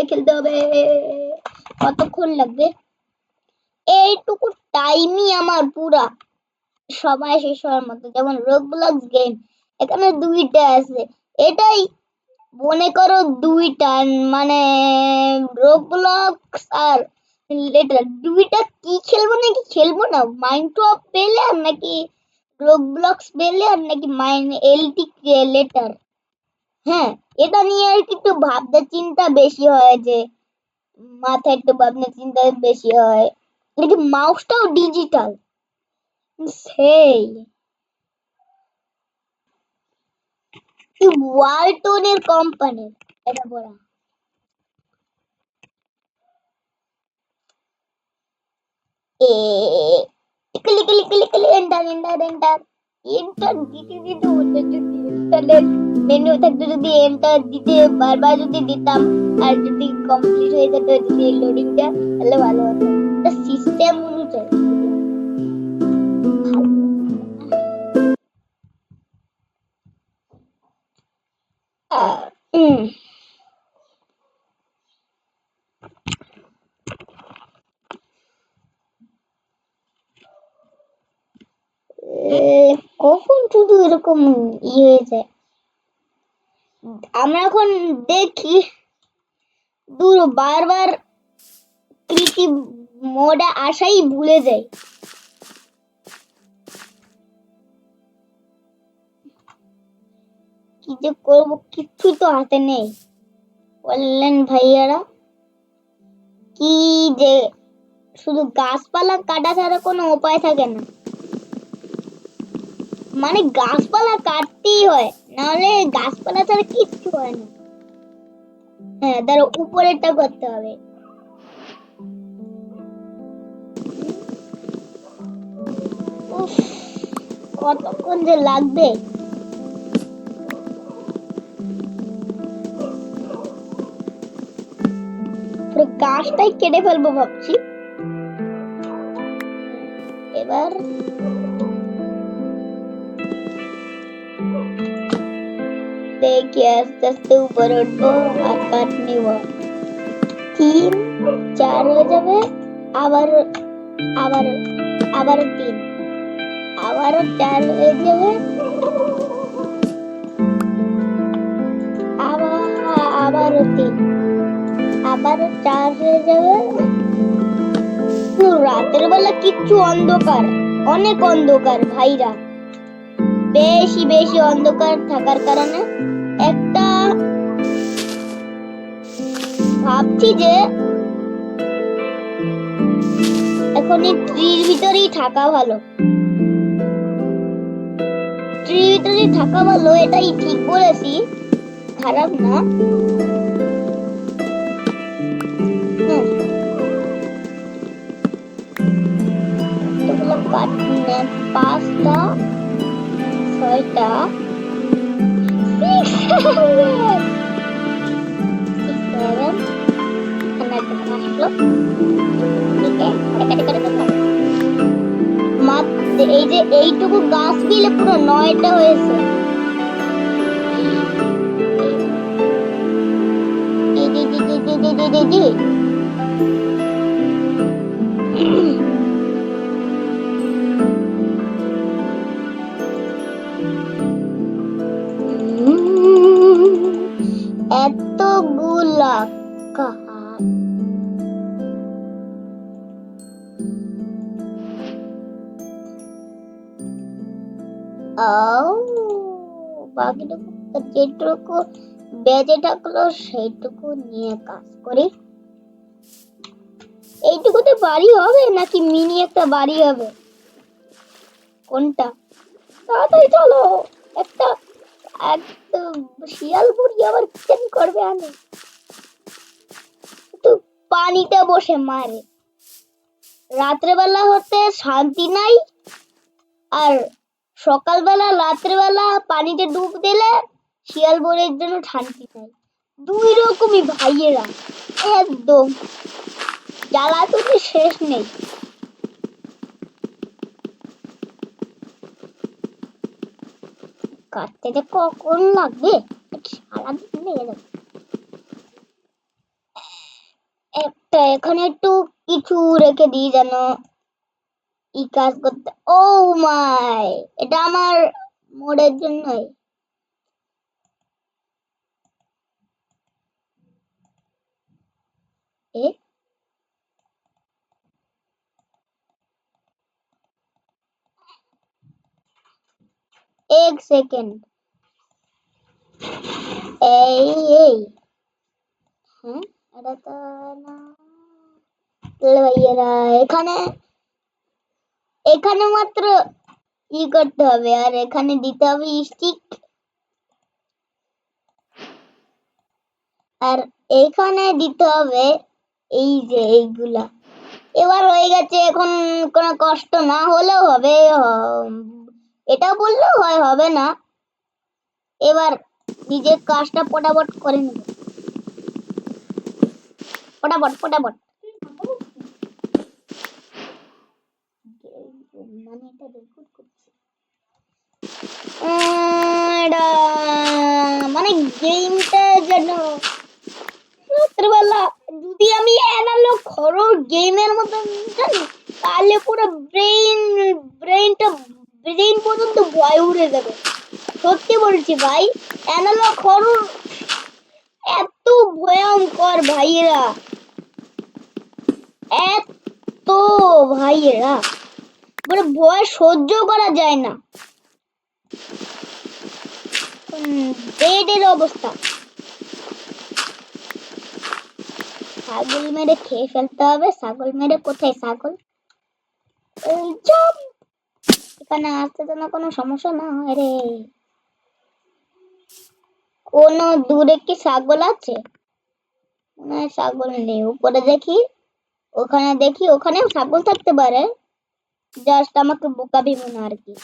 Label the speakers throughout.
Speaker 1: খেলতে হবে কতক্ষণ লাগবে এইটুকু টাইমই আমার পুরা সময় শেষ হওয়ার মতো যেমন রোবলক্স গেম এখানে দুইটা আছে এটাই মনে করো দুইটা মানে রোবলক্স আর লেটার দুইটা কি খেলবো না মাইনক্রাফট প্লেয়ার নাকি রোবলক্স প্লেয়ার নাকি এলটি লেটার হ্যাঁ এটা নিয়ে আর একটু ভাবনা চিন্তা বেশি হয় যে মাথায় একটু ভাবনা চিন্তা বেশি হয় কিন্তু মাউসটাও ডিজিটাল সেই ওয়ালটনের কোম্পানি এটা বলা মেনু থাকতো যদি এন্টার দিতে বারবার যদি দিতাম আর যদি কমপ্লিট হয়ে যেত যদি লোডিংটা তাহলে ভালো হতো সিস্টেম অনুযায়ী কখন শুধু এরকম হয়ে যায় আমরা এখন দেখি দূর বারবার ক্রিয়েটিভ মোডে আসাই ভুলে যাই কি যে করবো কিছু তো হাতে নেই বললেন ভাইয়ারা কি যে শুধু গাছপালা কাটা ছাড়া কোনো উপায় থাকে না মানে গাছপালা কাটতেই হয় নাহলে গাছপালা ছাড়া কিচ্ছু হয় না হ্যাঁ তার উপরেরটা করতে হবে কতক্ষণ যে লাগবে পুরো গাছটাই কেটে ফেলবো ভাবছি এবার দেখি আস্তে আস্তে উপরে উঠবো আর কাঠ নিব 3 4 হয়ে যাবে আবার আবার আবার 3 আবারও 4 হয়ে যাবে আবারও 3 আবারও 4 হয়ে যাবে রাতের বেলা কিচ্ছু অন্ধকার অনেক অন্ধকার ভাইরা বেশি বেশি অন্ধকার থাকার কারণে একটা ভাবছি যে এখন এই ট্রির ভিতরেই থাকা ভালো ট্রির ভিতরেই থাকা ভালো এটাই ঠিক বলেছি খারাপ না পাঁচটা 6টা এই যে এইটুকু গাছ মিলে পুরো 9টা হয়েছে এতগুলা কাঠ বাকিটুকু যেটুকু বেজে থাকলো সেইটুকু নিয়ে কাজ করি এইটুকুতে বাড়ি হবে নাকি মিনি একটা বাড়ি হবে কোনটা তাড়াতাড়ি চলো একটা একদম শিয়াল বুড়ি আবার কিচেন করবে আমি তো পানিতে বসে মারে রাত্রেবেলা হতে শান্তি নাই আর সকালবেলা রাত্রেবেলা পানিতে ডুব দিলে শিয়াল বুড়ির জন্য শান্তি নাই দুই রকমই ভাইয়েরা একদম জ্বালা তো শেষ নেই কাটতে কখন লাগবে সারাদিন লেগে যাবে। একটা এখানে একটু কিছু রেখে দিই যেন ই কাজ করতে। ও মাই, এটা আমার মোড়ের জন্যই। एक सेकेंड। এই এই হ্যাঁ, এটা তো না ভাইয়েরা, এখানে এখানে মাত্র ই করতে হবে আর এখানে দিতে হবে স্টিক, আর এখানে দিতে হবে এই যে এইগুলা। এবার হয়ে গেছে, এখন কোনো কষ্ট না হলেও হবে, এটা বললেও হয় হবে না। এবার নিজের কাজটা ফটাফট করে নেব, ফটাফট ফটাফট। মানে এটা রেকর্ড করছি, মানে গেমটা যেন রাত্রেবেলা যদি আমি অ্যানালগ হরর গেমের মতন জানি, তাহলে পুরো ব্রেন পর্যন্ত ভয় উড়ে যাবে। সত্যি বলছি ভাই, অ্যানালগ হরর এত ভয়ঙ্কর ভাইয়েরা, এত ভাইয়েরা, মানে ভয় সহ্য করা যায় না। বেডের অবস্থা, ছাগল মেরে খেয়ে ফেলতে হবে। ছাগল মেরে কোথায় ছাগল? এখানে আসতে তো না কোনো সমস্যা না হয় রে। কোনো দূরে কি ছাগল আছে? মনে হয় ছাগল নেই। উপরে দেখি, ওখানে দেখি, ওখানেও ছাগল থাকতে পারে, জাস্ট আমাকে বোকাবি মনে আর কি।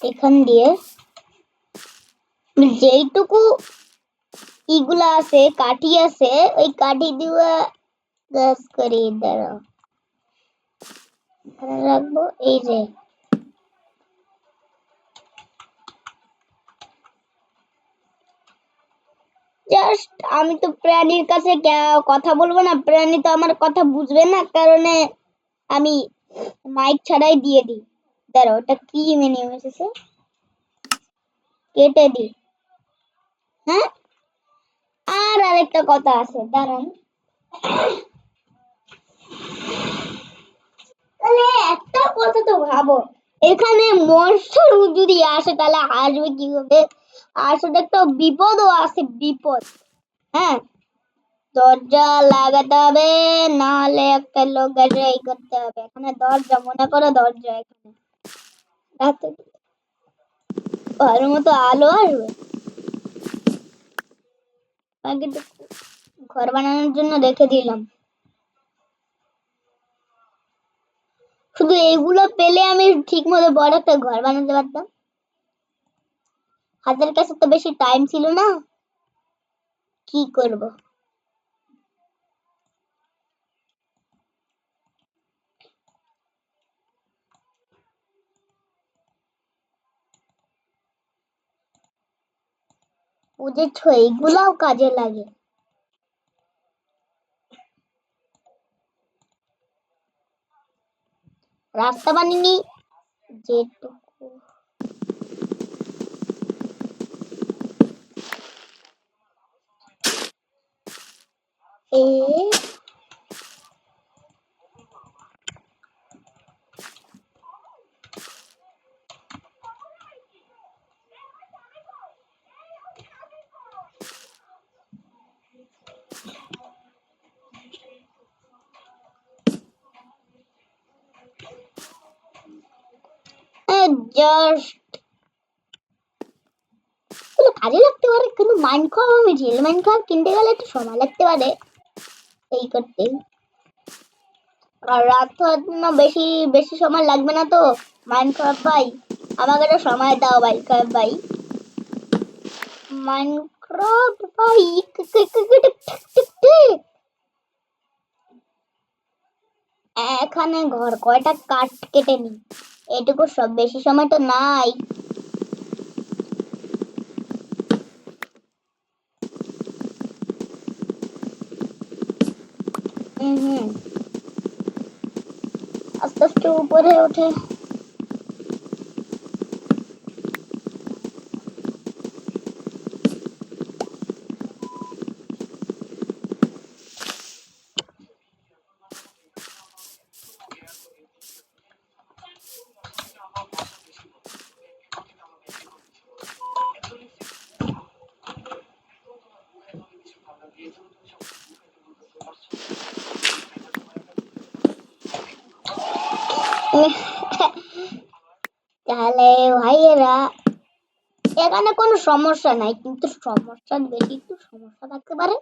Speaker 1: এখান দিয়ে যেইটুকু ইগুলা আছে, কাঠি আছে, ওই কাঠি দিয়ে গাছ করে দাঁড়াও রাখবো। এই যে জাস্ট আমি তো প্রাণীর কাছে কথা বলবো না, প্রাণী তো আমার কথা বুঝবে না, কারণে আমি মাইক ছাড়াই দিয়ে দিই। দাঁড়াও, ওটা কি মেনু এসেছে, কেটে দিই। হ্যাঁ, আর আরেকটা কথা আছে, দাঁড়ান। তাহলে একটা কথা তো ভাবো, এখানে মনস্টার যদি আসে তাহলে আসবে কি হবে? আসলে একটা বিপদও আছে, বিপদ। হ্যাঁ, দরজা লাগাতে হবে, না হলে একটা লোক গাড়ি করতে হবে। এখানে দরজা, মনে করো দরজা, এখানে রাতে ঘরের মতো আলো আসবে। আগে তো ঘর বানানোর জন্য রেখে দিলাম, শুধু এইগুলো পেলে আমি ঠিক মতো বড় একটা ঘর বানাতে পারতাম। হাতের কাছে তো বেশি টাইম ছিল না, কি করব। বুঝেছ, এইগুলাও কাজে লাগে। রাস্তা বানিনি যেটুকু, এ জাস্ট কাজে লাগতে পারে, কিন্তু মাইনক্রাফট, আমি রিয়েল মাইনক্রাফট কিনতে গেলে একটু সময় লাগতে পারে এই করতে। আর রাত হওয়ার জন্য বেশি বেশি সময় লাগবে না তো। মাইনক্রাফট ভাই, আমাকে একটা সময় দাও মাইনক্রাফট ভাই। মাইনক্রাফট ভাই, এখানে ঘর কয়টা কাঠ কেটে নি, এটুকু সব বেশি সময় তো নাই। হুম, আস্তে আস্তে উপরে ওঠে। তাহলে ভাইয়েরা, এখানে কোনো সমস্যা নাই, কিন্তু সমস্যার বেশি একটু সমস্যা থাকতে পারে।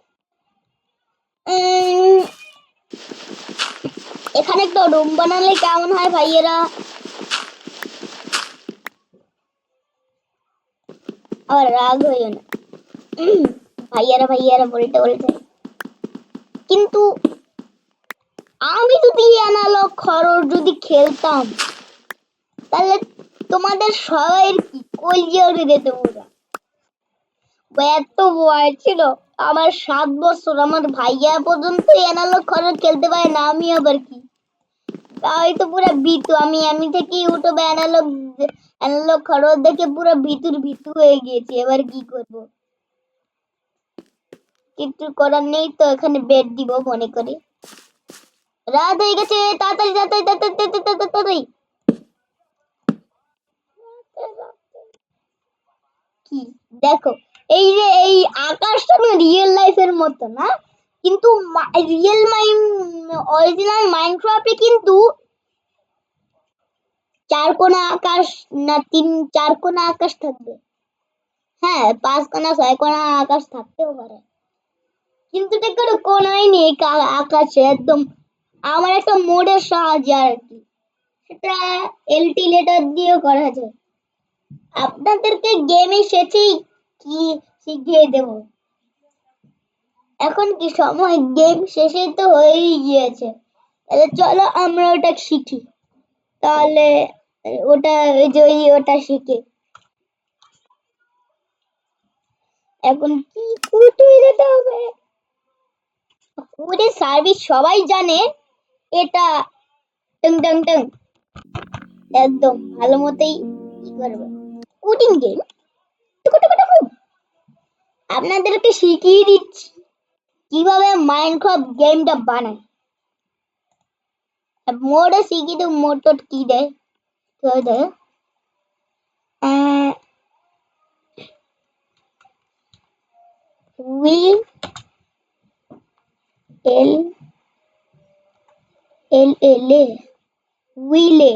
Speaker 1: এখানে একটা রুম বানালে কেমন হয় ভাইয়েরা? আবার রাগ হইও না। ভাইয়ারা ভাইয়ারা বলতে বলতে, কিন্তু আমি যদি অ্যানালগ হরর যদি খেলতাম, তাহলে তোমাদের সবাই কি কলজে উড়ে যেত পুরা। এত ভয় ছিল আমার, 7 বছর আমার ভাইয়া পর্যন্ত অ্যানালগ হরর খেলতে পারে না, আমি আবার কি। তাই তো পুরা ভীতু আমি থেকে ইউটিউবে অ্যানালগ অ্যানালগ হরর দেখে পুরো ভীতু হয়ে গিয়েছি। এবার কি করব, কিছু করার নেই তো, এখানে বেড দিব মনে করি। রাত হয়ে গেছে, তাড়াতাড়ি তাড়াতাড়ি তাড়াতাড়ি তাড়াতাড়ি। কি দেখো, এই যে এই আকাশটা না রিয়েল লাইফের মতো না, কিন্তু রিয়েল অরিজিনাল মাইনক্রাফটে কিন্তু 4 কোণা আকাশ, না 4 কোণা আকাশ থাকবে। হ্যাঁ, 5 কোণা 6 কোণা আকাশ থাকতেও পারে, কিন্তু এটা কোনো কোণাই নেই আকাশে একদম। আমার একটা মোডের সাহায্যে আর কি, সেটা এলটি লেটার দিয়েও করা যায়। আপনাদেরকে গেমে শেষেই কি শিখিয়ে দেব। এখন কি সময়, গেম শেষে তো হয়েই গিয়েছে, তাহলে চলো আমরা ওটা শিখি। তাহলে ওটা ওই যে ওটা শিখে এখন কি কুটে যেতে হবে। কুটে সার্ভিস সবাই জানে এটা, টং টং টং, একদম ভালো মতোই কি করবে কুটিং গেম। আপনাদেরকে শিখিয়ে দিচ্ছি কিভাবে মাইনক্রাফট গেমটা বানায়। মোডে শিখিয়ে দেব, মোড কি দেয় দেয় will L L L A Willey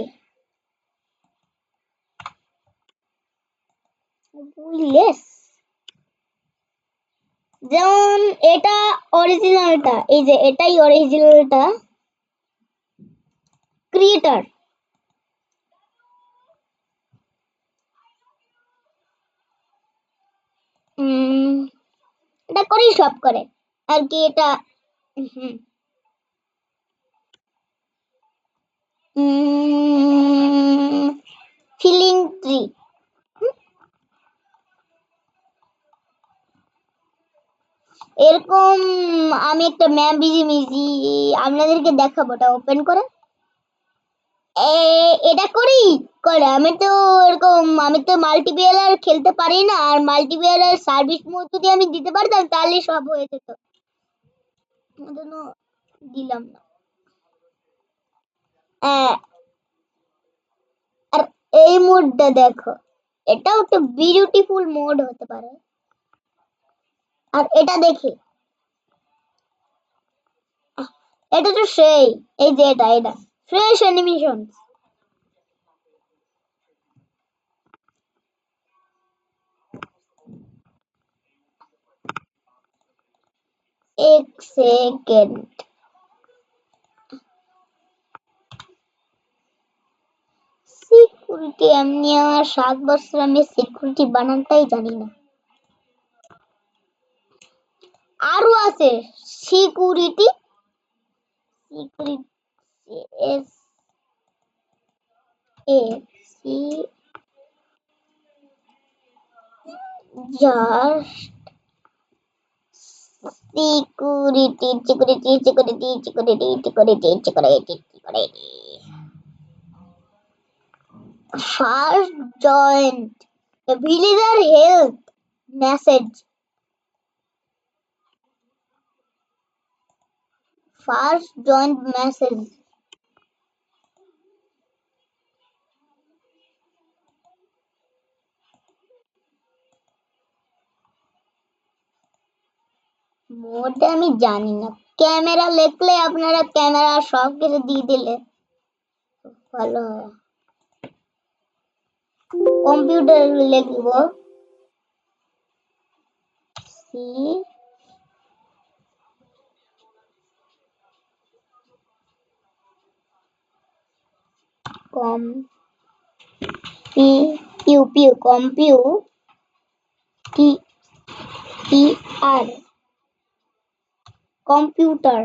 Speaker 1: উইলেস, যেমন এটা অরিজিনালটা, এই যে এটাই অরিজিনালটা। ক্রিয়েটর, এটা করেই সব করে আর কি এটা। ফিলিং ট্রি, এরকম আমি একটা ম্যাপ মিজি আপনাদেরকে দেখাবো, ওটা ওপেন করে। এটা করি করে, আমি তো এরকম, আমি তো মাল্টিপ্লেয়ার খেলতে পারি না, আর মাল্টিপ্লেয়ার সার্ভিস মোড যদি আমি দিতে পারতাম তাহলে সব হয়ে যেত, জন্য দিলাম না। আর এই মোডটা দেখো, এটাও একটা বিউটিফুল মোড হতে পারে। আর এটা দেখি, এটা তো সেই, এই যে এটা ফ্রেশ অ্যানিমেশন। এক সেকেন্ড, সিকিউরিটি এমনি আমার 7 বছর আমি সিকিউরিটি বানানটাই জানি না। আরো আছে security, security S A C just security security security security security security security first joint villager health message, first joint message. মোডটা আমি জানি না। ক্যামেরা লিখলে আপনারা ক্যামেরা সব কিছু দিয়ে দিলে ভালো হয়। কম্পিউটার লিখব সি কম পি পিউ পিউ কম্পিউ টি টি আর কম্পিউটার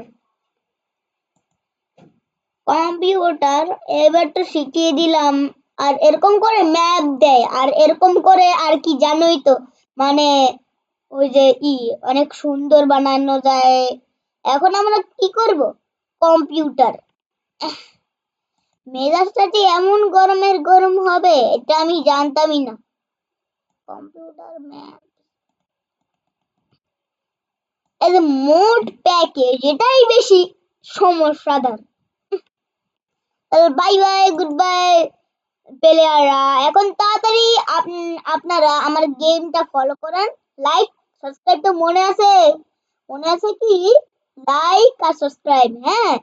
Speaker 1: কম্পিউটার। এবার তো শিখিয়ে দিলাম। আর এরকম করে ম্যাপ দেয়, আর এরকম করে আর কি জানোই তো, মানে ওই যে অনেক সুন্দর বানানো যায়। এখন আমরা কি করব? কম্পিউটার। মেজাজটা যে এমন গরমের গরম হবে এটা আমি জানতামই না। কম্পিউটার ম্যাপ এই যে মোড প্যাকেজ, এটাই বেশি সমস্যাদার। বাই বাই, গুড বাই প্লেয়াররা। এখন তাড়াতাড়ি আপনারা আমার গেমটা ফলো করেন। লাইক সাবস্ক্রাইব তো মনে আছে? মনে আছে কি? লাইক আর সাবস্ক্রাইব। হ্যাঁ,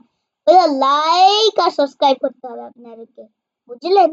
Speaker 1: লাইক আর সাবস্ক্রাইব করতে হবে আপনাদেরকে, বুঝলেন?